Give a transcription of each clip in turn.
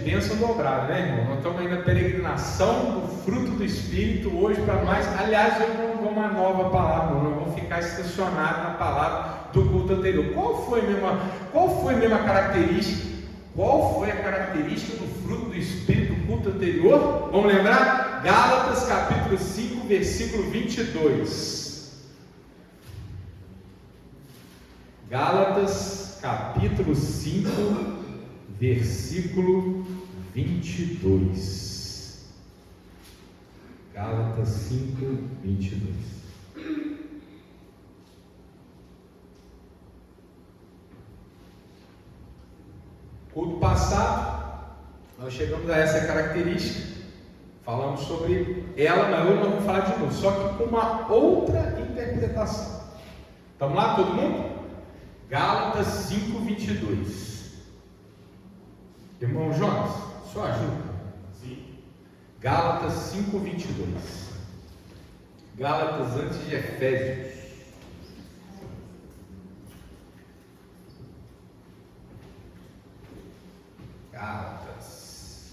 bênção dobrada, né, irmão? Nós estamos aí na peregrinação do fruto do Espírito hoje para mais. Aliás, eu não vou uma nova palavra, não. Eu vou ficar estacionado na palavra do culto anterior. Qual foi mesmo a característica? Qual foi a característica do fruto do Espírito do culto anterior? Vamos lembrar? Gálatas capítulo 5, versículo 22. Gálatas capítulo 5, versículo 22. Gálatas 5, 22. Culto passado, nós chegamos a essa característica, falamos sobre ela, mas hoje nós vamos falar de novo, só que com uma outra interpretação. Estamos lá, todo mundo? Gálatas 5, 22. Irmão Jonas, só ajuda? Sim. Gálatas 5, 22. Gálatas antes de Efésios. Gálatas.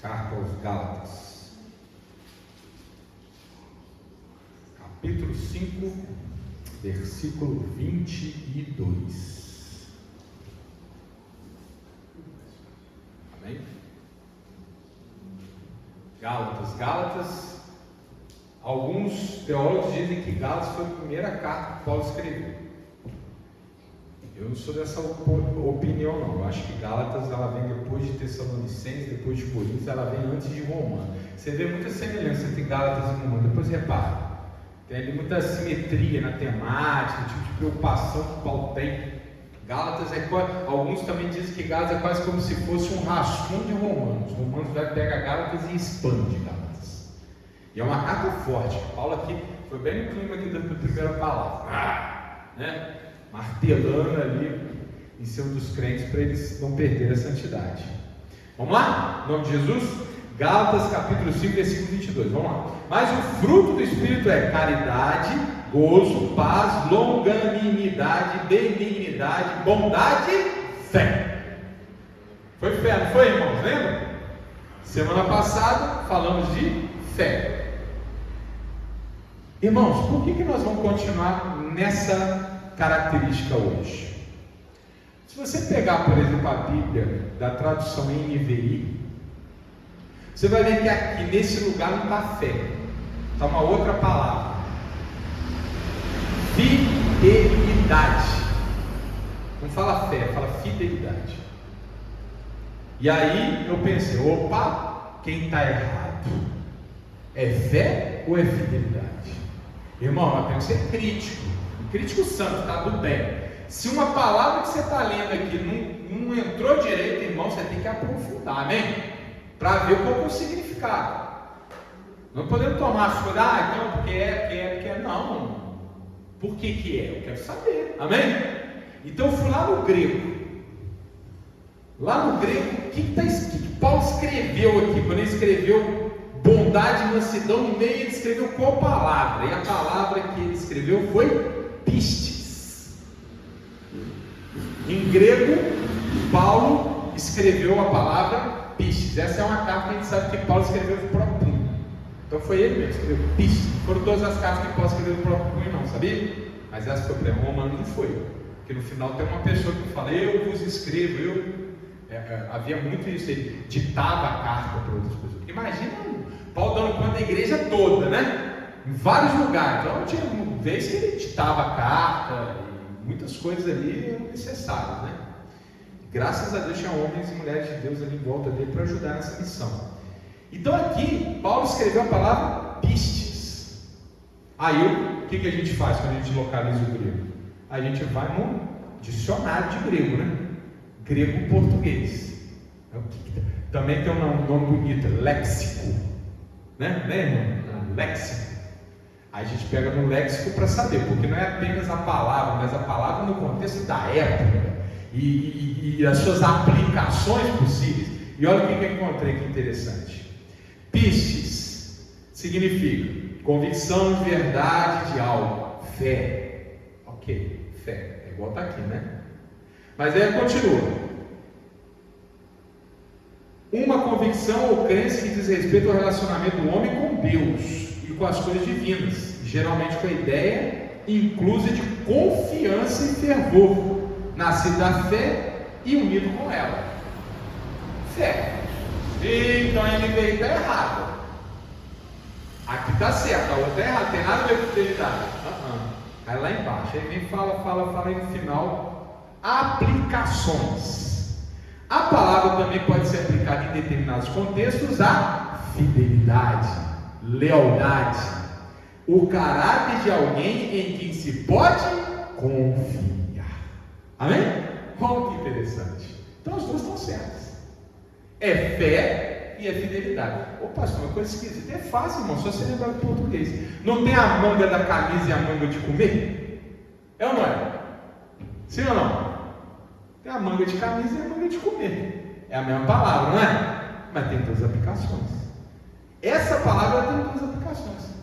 Carta aos Gálatas. Capítulo 5, versículo 22. Amém? Gálatas. Alguns teólogos dizem que Gálatas foi a primeira carta que Paulo escreveu. Eu não sou dessa opinião, não. Eu acho que Gálatas ela vem depois de Tessalonicenses, depois de Coríntios, ela vem antes de Romanos. Você vê muita semelhança entre Gálatas e Romanos. Depois repara. Tem ali muita simetria na temática, o tipo de preocupação que Paulo tem. Gálatas alguns também dizem que Gálatas é quase como se fosse um rascunho de Romanos. Romanos vai pegar Gálatas e expande Gálatas. E é uma carta forte. Paulo aqui foi bem no clima aqui da primeira palavra, né? Martelando ali em cima dos crentes para eles não perderem a santidade. Vamos lá? Em nome de Jesus? Gálatas capítulo 5, versículo 22. Vamos lá. Mas o fruto do Espírito é caridade, gozo, paz, longanimidade, benignidade, bondade, fé. Foi fé, não foi, irmãos? Lembra? Semana passada falamos de fé. Irmãos, por que nós vamos continuar nessa característica hoje? Se você pegar, por exemplo, a Bíblia da tradução NVI, você vai ver que aqui nesse lugar não está fé, está uma outra palavra: fidelidade. Não fala fé, fala fidelidade. E aí eu pensei, opa, quem está errado? É fé ou é fidelidade? Irmão, nós temos que ser crítico. Crítico santo, tá? Do bem. Se uma palavra que você está lendo aqui não entrou direito, irmão, você tem que aprofundar, amém? Para ver qual é o significado. Não podemos tomar as coisas, então, porque é, não. Por que é? Eu quero saber, amém? Então eu fui lá no grego. Lá no grego, o que Paulo escreveu aqui? Quando ele escreveu bondade e mansidão, no meio ele escreveu qual palavra? E a palavra que ele escreveu foi pistes. Em grego, Paulo escreveu a palavra pistes. Essa é uma carta que a gente sabe que Paulo escreveu do próprio punho. Então foi ele mesmo que escreveu pistes. Foram todas as cartas que Paulo escreveu do próprio punho, não, sabia? Mas essa foi para Romano, não foi. Porque no final tem uma pessoa que fala, eu vos escrevo, havia muito isso, ele ditava a carta para outras pessoas. Imagina Paulo dando conta da igreja toda, né? Em vários lugares. Então tinha uma vez que ele ditava a carta, e muitas coisas ali eram necessárias, né? Graças a Deus tinha homens e mulheres de Deus ali em volta dele para ajudar nessa missão. Então aqui, Paulo escreveu a palavra pistes. Aí o que a gente faz quando a gente localiza o grego? A gente vai no dicionário de grego, né? Grego-português. Também tem um nome bonito, léxico, né, irmão? Léxico. Aí a gente pega no léxico para saber, porque não é apenas a palavra, mas a palavra no contexto da época e as suas aplicações possíveis. E olha o que eu encontrei que interessante. Pistes significa convicção de verdade de algo, fé. Ok, fé, é igual está aqui, né? Mas aí continua. uma convicção ou crença que diz respeito ao relacionamento do homem com Deus e com as coisas divinas, geralmente com a ideia inclusa de confiança e fervor, nascido da fé e unido com ela. Fé. Então ele veio está errado. Aqui está certo, a outra é errada, tem nada a ver com fidelidade. Aí lá embaixo, aí vem fala e no final, aplicações. A palavra também pode ser aplicada em determinados contextos a fidelidade, lealdade, o caráter de alguém em quem se pode confiar. Amém? Olha que interessante. Então as duas estão certas. É fé e é fidelidade. Ô pastor, uma coisa esquisita. É fácil, irmão, só você lembrar do português. Não tem a manga da camisa e a manga de comer? É ou não é? Sim ou não? Tem a manga de camisa e a manga de comer. É a mesma palavra, não é? Mas tem duas aplicações. Essa palavra tem duas aplicações.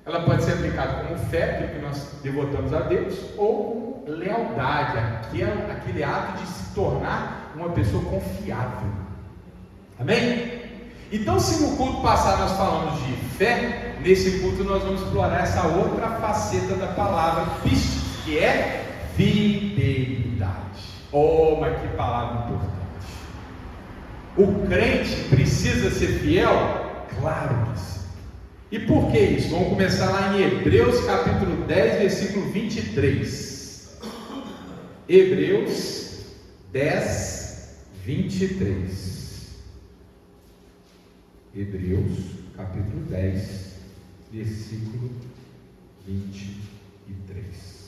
Ela pode ser aplicada como fé, aquilo que nós devotamos a Deus, ou como lealdade, aquele ato de se tornar uma pessoa confiável. Amém? Então, se no culto passado nós falamos de fé, nesse culto nós vamos explorar essa outra faceta da palavra pistis, que é fidelidade. Oh, mas que palavra importante! O crente precisa ser fiel? Claro que sim. E por que isso? Vamos começar lá em Hebreus capítulo 10, versículo 23. Hebreus 10, 23. Hebreus capítulo 10, versículo 23.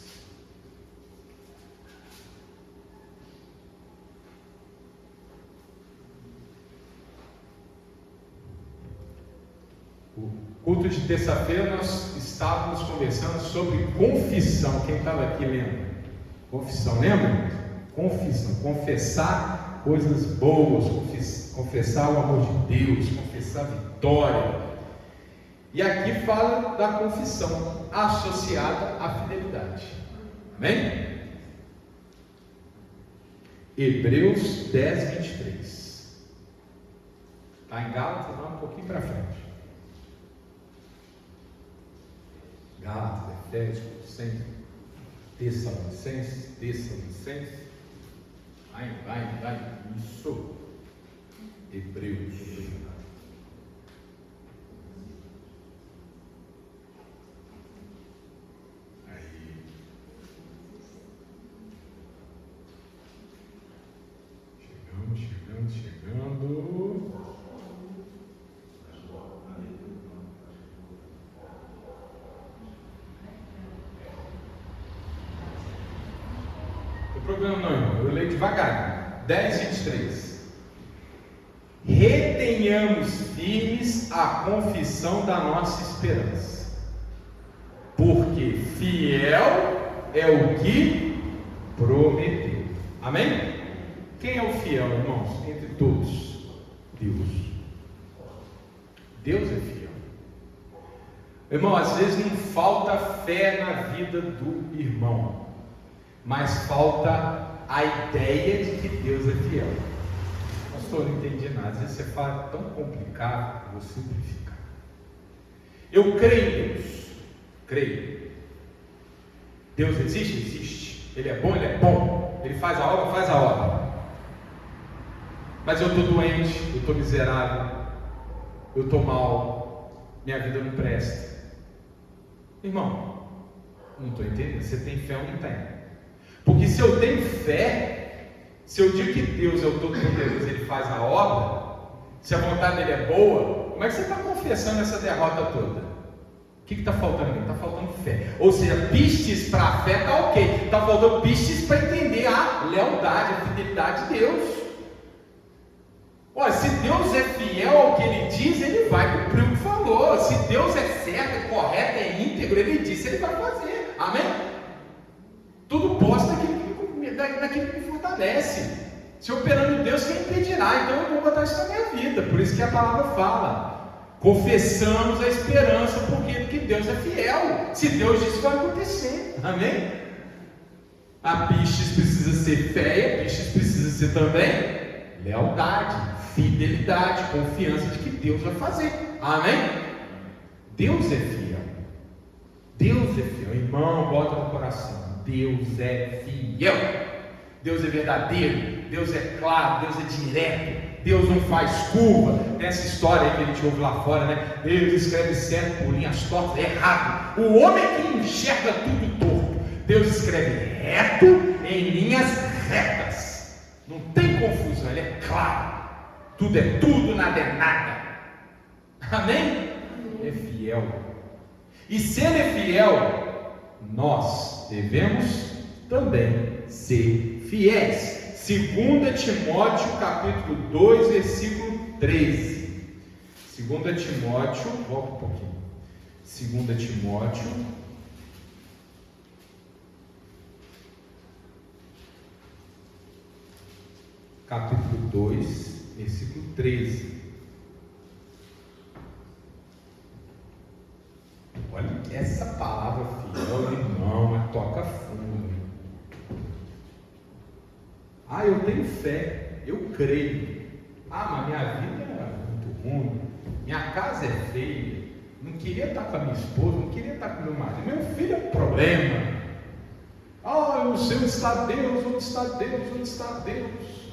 O culto de terça-feira nós estávamos conversando sobre confissão. Quem estava aqui lembra? Confissão, lembra? Confissão, confessar coisas boas, confessar o amor de Deus, confessar a vitória. E aqui fala da confissão associada à fidelidade. Amém? Hebreus 10, 23. Está em Gálatas, vai um pouquinho para frente. Gálatas, Efésios, Tessalonicenses. Vai. Isso. Hebreus. Aí. Chegando. Não tem problema não, irmão. Eu leio devagar. 10, 23. Retenhamos firmes a confissão da nossa esperança, porque fiel é o que prometeu. Amém? Quem é o fiel, irmãos? Entre todos, Deus. Deus é fiel. Irmão, às vezes não falta fé na vida do irmão, mas falta a ideia de que Deus é fiel. Pastor, não entendi nada. Às vezes você fala tão complicado, vou simplificar. Eu creio em Deus. Creio. Deus existe? Existe. Ele é bom? Ele é bom. Ele faz a obra? Faz a obra. Mas eu estou doente, eu estou miserável, eu estou mal, minha vida não presta. Irmão, não estou entendendo. Você tem fé ou não tem? Porque se eu tenho fé, se eu digo que Deus é o Todo-Poderoso, Ele faz a obra, se a vontade dele é boa, como é que você está confessando essa derrota toda? O que está faltando aqui? Está faltando fé. Ou seja, pistes para a fé está ok. Está faltando pistes para entender a lealdade, a fidelidade de Deus. Olha, se Deus é fiel ao que Ele diz, Ele vai cumprir o que falou. Se Deus é certo, é correto, é íntegro, Ele disse, Ele vai fazer. Amém? Tudo posto naquilo que me fortalece. Se operando Deus, quem impedirá? Então eu vou botar isso na minha vida. Por isso que a palavra fala: confessamos a esperança. Por quê? Porque Deus é fiel. Se Deus disse, vai acontecer. Amém? A pistes precisa ser fé, a pistes precisa ser também lealdade, fidelidade, confiança de que Deus vai fazer. Amém? Deus é fiel. Deus é fiel. Irmão, bota no coração. Deus é fiel. Deus é verdadeiro. Deus é claro. Deus é direto. Deus não faz curva. Tem essa história aí que a gente ouve lá fora, né? Deus escreve certo por linhas tortas. É errado. O homem que enxerga tudo torto. Deus escreve reto em linhas retas. Não tem confusão. Ele é claro. Tudo é tudo, nada é nada. Amém? É fiel. E se Ele é fiel, nós devemos também ser fiéis. 2 Timóteo capítulo 2, versículo 13. 2 Timóteo, volta um pouquinho. 2 Timóteo capítulo 2, versículo 13. Olha, essa palavra fiel, irmão, toca fundo. Eu tenho fé, eu creio. Mas minha vida é muito ruim, minha casa é feia, não queria estar com a minha esposa, não queria estar com meu marido, meu filho é um problema. Eu não sei onde está Deus, onde está Deus, onde está Deus.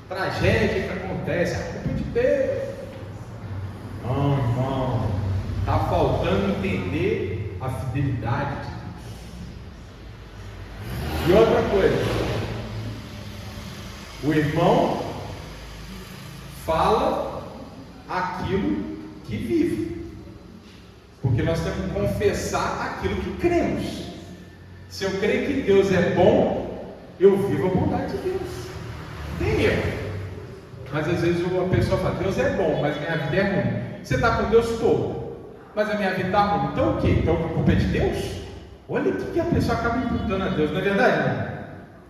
Tragédia que acontece, a culpa é de Deus. Não, irmão, está faltando entender a fidelidade de Deus. E outra coisa, o irmão fala aquilo que vive, porque nós temos que confessar aquilo que cremos. Se eu creio que Deus é bom, eu vivo a bondade de Deus. Tem erro, mas às vezes a pessoa fala: Deus é bom, mas minha vida é ruim. Você está com Deus todo, mas a minha vida está ruim. Então o quê? Então a culpa é de Deus? Olha o que a pessoa acaba imputando a Deus, não é verdade?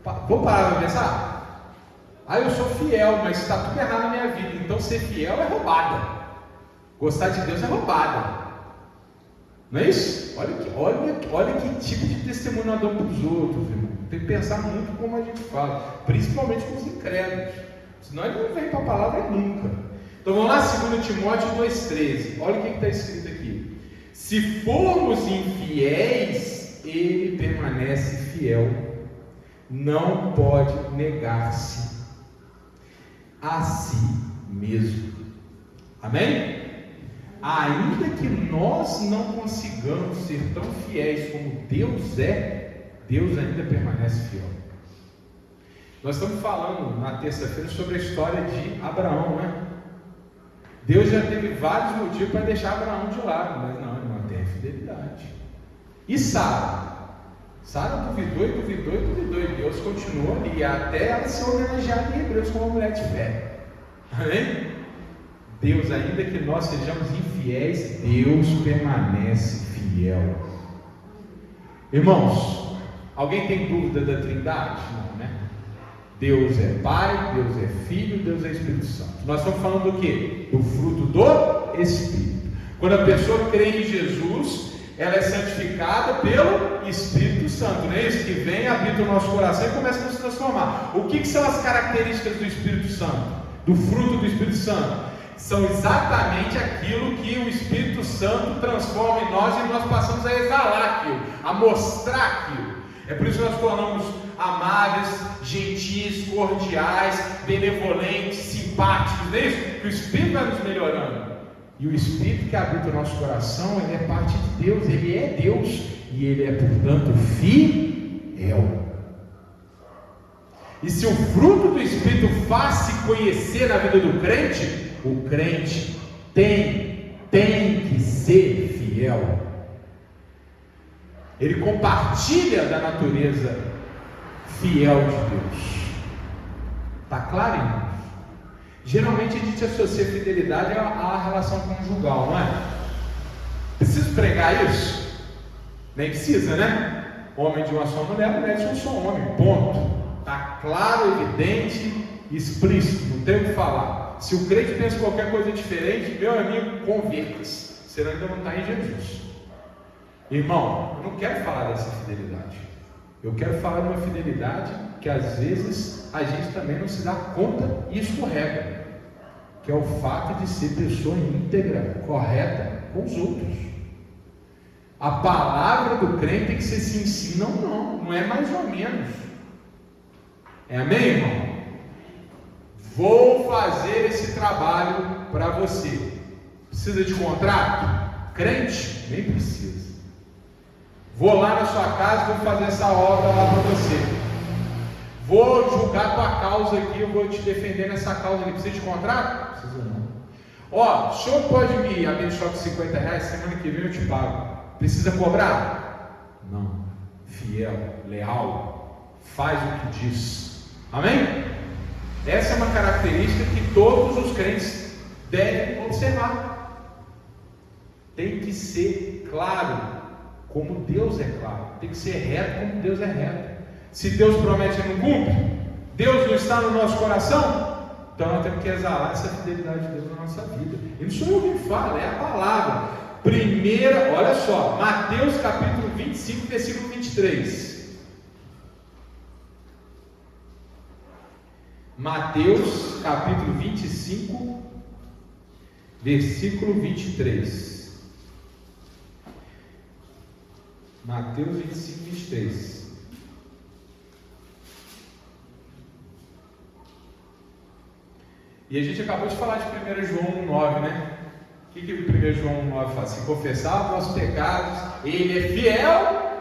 Não? Vou parar para pensar? Eu sou fiel, mas está tudo errado na minha vida. Então ser fiel é roubada. Gostar de Deus é roubada. Não é isso? Olha que tipo de testemunho nós damos para os outros, irmão. Tem que pensar muito como a gente fala, principalmente com os incrédulos. Senão ele não vem para a palavra nunca. Então vamos lá, 2 Timóteo 2,13. Olha o que está escrito aqui. Se formos infiéis, ele permanece fiel. Não pode negar-se a si mesmo. Amém? Ainda que nós não consigamos ser tão fiéis como Deus é, Deus ainda permanece fiel. Nós estamos falando na terça-feira sobre a história de Abraão, né? Deus já teve vários motivos para deixar Abraão de lado, mas não, ele mantém a fidelidade. E Sara? Sara duvidou, e Deus continuou ali, até ela ser homenageada em Hebreus como uma mulher de fé. Amém? Deus, ainda que nós sejamos infiéis, Deus permanece fiel. Irmãos, alguém tem dúvida da Trindade? Não, né? Deus é Pai, Deus é Filho, Deus é Espírito Santo. Nós estamos falando do quê? Do fruto do Espírito. Quando a pessoa crê em Jesus, ela é santificada pelo Espírito Santo, não é isso? Que vem, habita o nosso coração e começa a nos transformar. O que são as características do Espírito Santo? Do fruto do Espírito Santo? São exatamente aquilo que o Espírito Santo transforma em nós, e nós passamos a exalar aquilo, a mostrar aquilo. É por isso que nós tornamos amáveis, gentis, cordiais, benevolentes, simpáticos, não é isso? Que o Espírito vai nos melhorando. E o Espírito que habita o nosso coração, ele é parte de Deus, ele é Deus, e ele é, portanto, fiel. E se o fruto do Espírito faz-se conhecer na vida do crente, o crente tem que ser fiel. Ele compartilha da natureza fiel de Deus. Está claro, irmãos? Geralmente a gente associa fidelidade à relação conjugal, não é? Preciso pregar isso? Nem precisa, né? Homem de uma só mulher, mulher de um só homem, ponto. Está claro, evidente, explícito, não tem o que falar. Se o crente pensa qualquer coisa diferente, meu amigo, converta-se, senão ainda não está em Jesus. Irmão, eu não quero falar dessa fidelidade. Eu quero falar de uma fidelidade que às vezes a gente também não se dá conta e escorrega. que é o fato de ser pessoa íntegra, correta com os outros. A palavra do crente tem que ser sim, sim, não, não. Não é mais ou menos. É amém, irmão? Vou fazer esse trabalho para você. Precisa de contrato? Crente? Nem precisa. Vou lá na sua casa, vou fazer essa obra lá para você. Vou julgar tua causa aqui, eu vou te defender nessa causa aqui. Precisa de contrato? Não precisa não. Ó, o senhor pode me abençoar com R$50? Semana que vem eu te pago. Precisa cobrar? Não. Fiel, leal, faz o que diz. Amém? Essa é uma característica que todos os crentes devem observar. Tem que ser claro, como Deus é claro. Tem que ser reto, como Deus é reto. Se Deus promete e não cumpre, Deus não está no nosso coração, então nós temos que exalar essa fidelidade de Deus na nossa vida. E não sou eu quem fala, é a palavra. Primeira, olha só, Mateus capítulo 25, versículo 23. Mateus capítulo 25, versículo 23. Mateus 25, 23. E a gente acabou de falar de 1 João 9, né? O que 1 João 9 faz? Se confessar os nossos pecados, Ele é fiel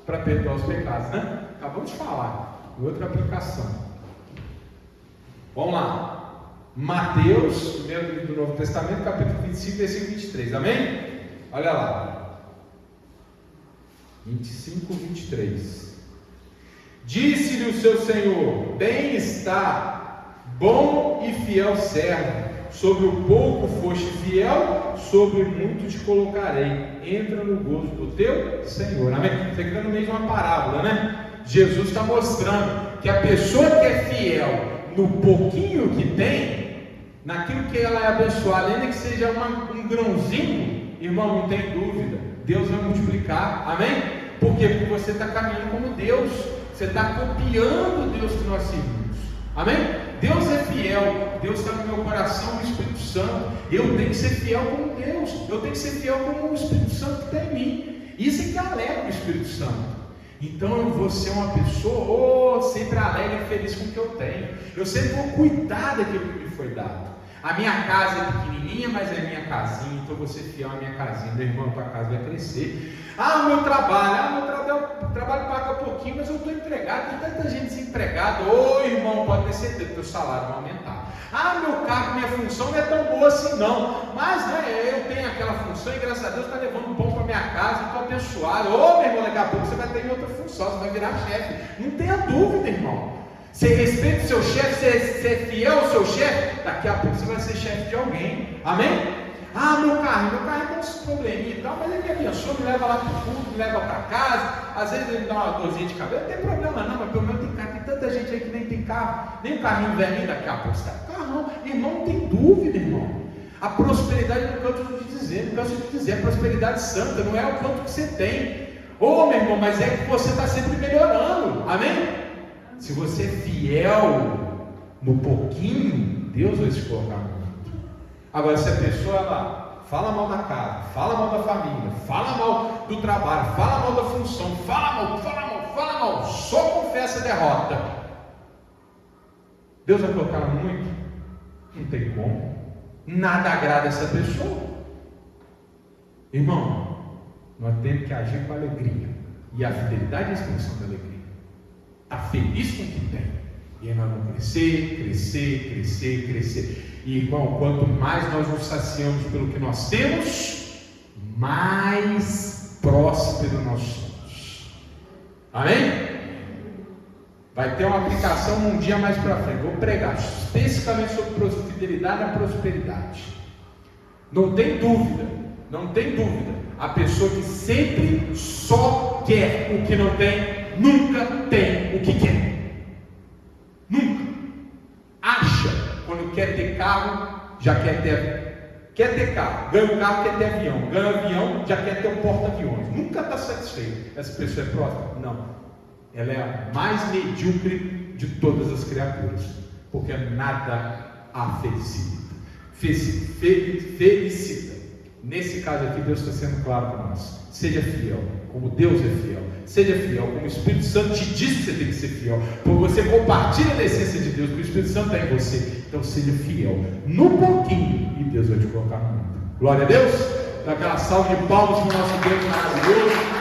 para perdoar os pecados, né? Acabamos de falar. Outra aplicação. Vamos lá. Mateus, primeiro livro do Novo Testamento, capítulo 25, versículo 23. Amém? Olha lá. 25, 23. Disse-lhe o seu Senhor: bem está, bom e fiel servo, sobre o pouco foste fiel, sobre o muito te colocarei. Entra no gozo do teu Senhor. Amém? Isso aqui está no meio de uma parábola, né? Jesus está mostrando que a pessoa que é fiel no pouquinho que tem, naquilo que ela é abençoada, ainda que seja um grãozinho, irmão, não tem dúvida, Deus vai multiplicar. Amém? Por quê? Porque você está caminhando como Deus, você está copiando o Deus que nós servimos. Amém? Deus é fiel, Deus está no meu coração, o Espírito Santo. Eu tenho que ser fiel como Deus, eu tenho que ser fiel como o Espírito Santo que está em mim. Isso é que alegra o Espírito Santo. Então eu vou ser uma pessoa sempre alegre e feliz com o que eu tenho. Eu sempre vou cuidar daquilo que me foi dado. A minha casa é pequenininha, mas é minha casinha, então eu vou ser fiel à minha casinha. Meu irmão, tua casa vai crescer. O meu trabalho paga pouquinho, mas eu estou empregado. Tem tanta gente desempregada. Irmão, pode ter certeza que o teu salário vai aumentar. Meu cargo, minha função não é tão boa assim não, mas eu tenho aquela função e graças a Deus está levando pão para minha casa, estou abençoado. Meu irmão, daqui a pouco você vai ter outra função, você vai virar chefe. Não tenha dúvida, irmão. Você respeita o seu chefe, você é fiel ao seu chefe, daqui a pouco você vai ser chefe de alguém. Amém? Meu carro tem uns probleminha e tal, mas ele me abençoa, me leva lá para o fundo, me leva para casa. Às vezes ele me dá uma dorzinha de cabelo, não tem problema não, mas pelo menos tem carro. Tem tanta gente aí que nem tem carro, nem um carrinho velhinho, daqui a pouco você está com carrão. Irmão, não tem dúvida, irmão. A prosperidade não canso de dizer, a prosperidade santa não é o quanto que você tem. Meu irmão, mas é que você está sempre melhorando. Amém? Se você é fiel no pouquinho, Deus vai se colocar no muito. Agora, se a pessoa ela fala mal da casa, fala mal da família, fala mal do trabalho, fala mal da função, fala mal, só confessa a derrota, Deus vai colocar no muito? Não tem como. Nada agrada essa pessoa. Irmão, nós temos que agir com alegria, e a fidelidade é a expressão da alegria. Está feliz com o que tem, e aí nós vamos crescer. E irmão, quanto mais nós nos saciamos pelo que nós temos, mais próspero nós somos. Amém? Vai ter uma aplicação um dia mais para frente. Vou pregar especificamente sobre fidelidade e prosperidade. Não tem dúvida. A pessoa que sempre só quer o que não tem, nunca tem o que quer. Nunca. Acha. Quando quer ter carro, já quer ter carro. Ganha um carro, quer ter avião. Ganha avião, já quer ter um porta-aviões. Nunca está satisfeito. Essa pessoa é próspera? Não. Ela é a mais medíocre de todas as criaturas. Porque nada a felicita. felicita. Nesse caso aqui, Deus está sendo claro para nós. Seja fiel, como Deus é fiel. Seja fiel, como o Espírito Santo te diz que você tem que ser fiel. Porque você compartilha da essência de Deus, porque o Espírito Santo está em você. Então seja fiel no pouquinho e Deus vai te colocar no muito. Glória a Deus. Dá aquela salva de palmas para o nosso Deus maravilhoso.